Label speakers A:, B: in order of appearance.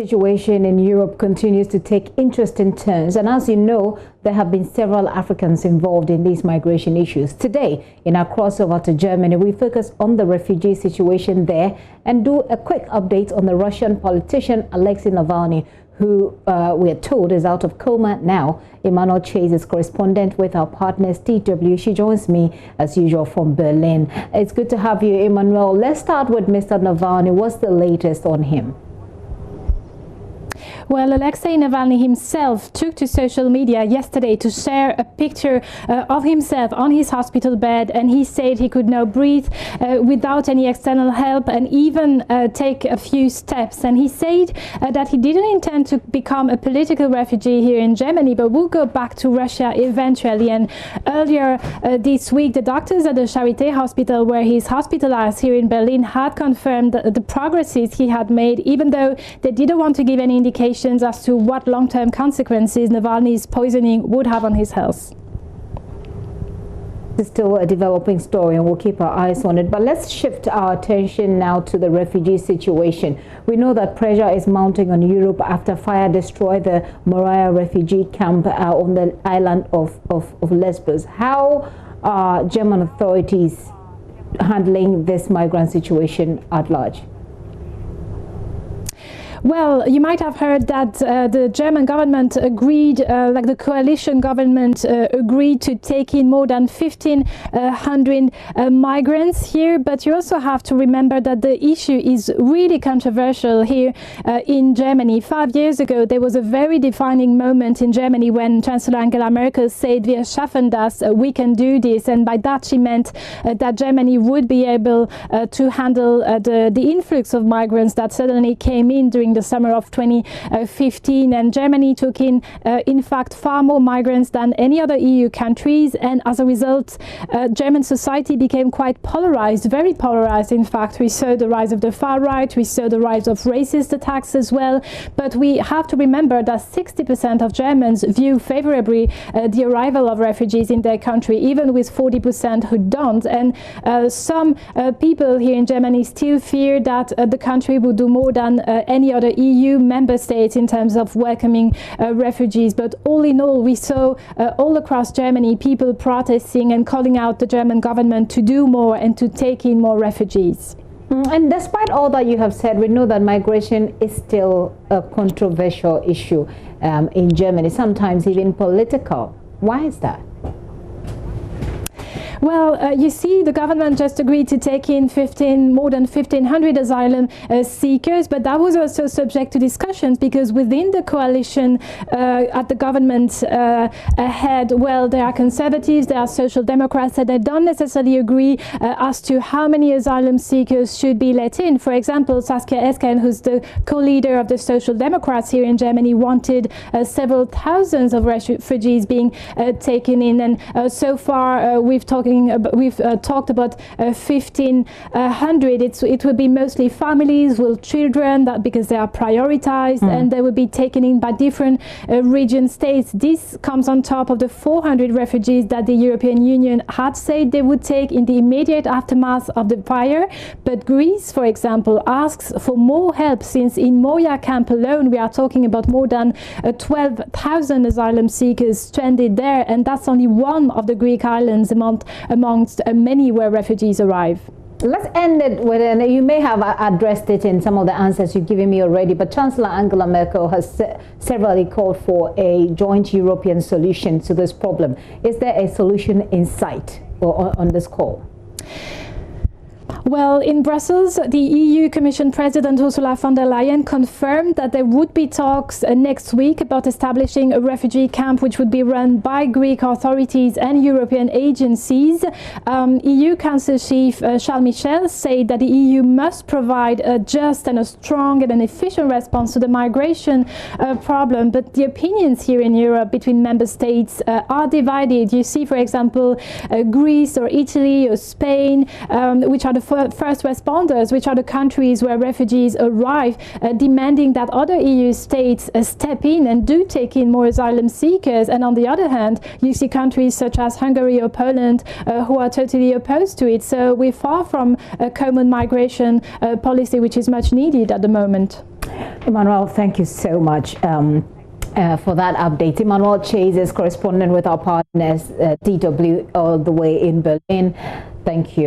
A: situation in Europe continues to take interesting turns, and as you know, there have been several Africans involved in these migration issues. Today, in our crossover to Germany, we focus on the refugee situation there and do a quick update on the Russian politician Alexei Navalny, who we are told is out of coma now. Emmanuel Chase is correspondent with our partners DW. She joins me as usual from Berlin. It's good to have you, Emmanuel. Let's start with Mr. Navalny. What's the latest on him?
B: Well, Alexei Navalny himself took to social media yesterday to share a picture of himself on his hospital bed, and he said he could now breathe without any external help and even take a few steps. And he said that he didn't intend to become a political refugee here in Germany, but will go back to Russia eventually. And earlier this week, the doctors at the Charité hospital, where he's hospitalized here in Berlin, had confirmed the progresses he had made, even though they didn't want to give any indication as to what long-term consequences Navalny's poisoning would have on his health.
A: It's still a developing story and we'll keep our eyes on it. But let's shift our attention now to the refugee situation. We know that pressure is mounting on Europe after fire destroyed the Moria refugee camp on the island of Lesbos. How are German authorities handling this migrant situation at large?
B: Well, you might have heard that the German government agreed, like the coalition government agreed to take in more than 1,500 migrants here. But you also have to remember that the issue is really controversial here in Germany. 5 years ago, there was a very defining moment in Germany when Chancellor Angela Merkel said, "Wir schaffen das," we can do this. And by that she meant that Germany would be able to handle the influx of migrants that suddenly came in during the summer of 2015, and Germany took in fact far more migrants than any other EU countries, and as a result German society became quite polarized, very polarized. In fact, we saw the rise of the far right, we saw the rise of racist attacks as well. But we have to remember that 60% of Germans view favorably the arrival of refugees in their country, even with 40% who don't. And some people here in Germany still fear that the country will do more than any other EU member states in terms of welcoming refugees. But all in all, we saw all across Germany people protesting and calling out the German government to do more and to take in more refugees.
A: And despite all that you have said, we know that migration is still a controversial issue in Germany, sometimes even political. Why is that?
B: Well, you see, the government just agreed to take in more than 1,500 asylum seekers, but that was also subject to discussions because within the coalition at the government ahead, well, there are conservatives, there are social democrats, and they don't necessarily agree as to how many asylum seekers should be let in. For example, Saskia Esken, who's the co-leader of the social democrats here in Germany, wanted several thousands of refugees being taken in, and so far we've talked about 1,500. It will be mostly families with children, because they are prioritized, and they will be taken in by different region states. This comes on top of the 400 refugees that the European Union had said they would take in the immediate aftermath of the fire. But Greece, for example, asks for more help, since in Moria camp alone we are talking about more than 12,000 asylum seekers stranded there, and that's only one of the Greek islands amongst many where refugees arrive.
A: Let's end it with, and you may have addressed it in some of the answers you've given me already, but Chancellor Angela Merkel has severally called for a joint European solution to this problem. Is there a solution in sight on this call?
B: Well, in Brussels, the EU Commission President Ursula von der Leyen confirmed that there would be talks next week about establishing a refugee camp which would be run by Greek authorities and European agencies. EU Council Chief Charles Michel said that the EU must provide a just and a strong and an efficient response to the migration problem. But the opinions here in Europe between member states are divided. You see, for example, Greece or Italy or Spain, which are the first responders, which are the countries where refugees arrive, demanding that other EU states step in and do take in more asylum seekers. And on the other hand, you see countries such as Hungary or Poland who are totally opposed to it. So we're far from a common migration policy, which is much needed at the moment.
A: Emmanuel, thank you so much for that update. Emmanuel Chase is correspondent with our partners, DW, all the way in Berlin. Thank you.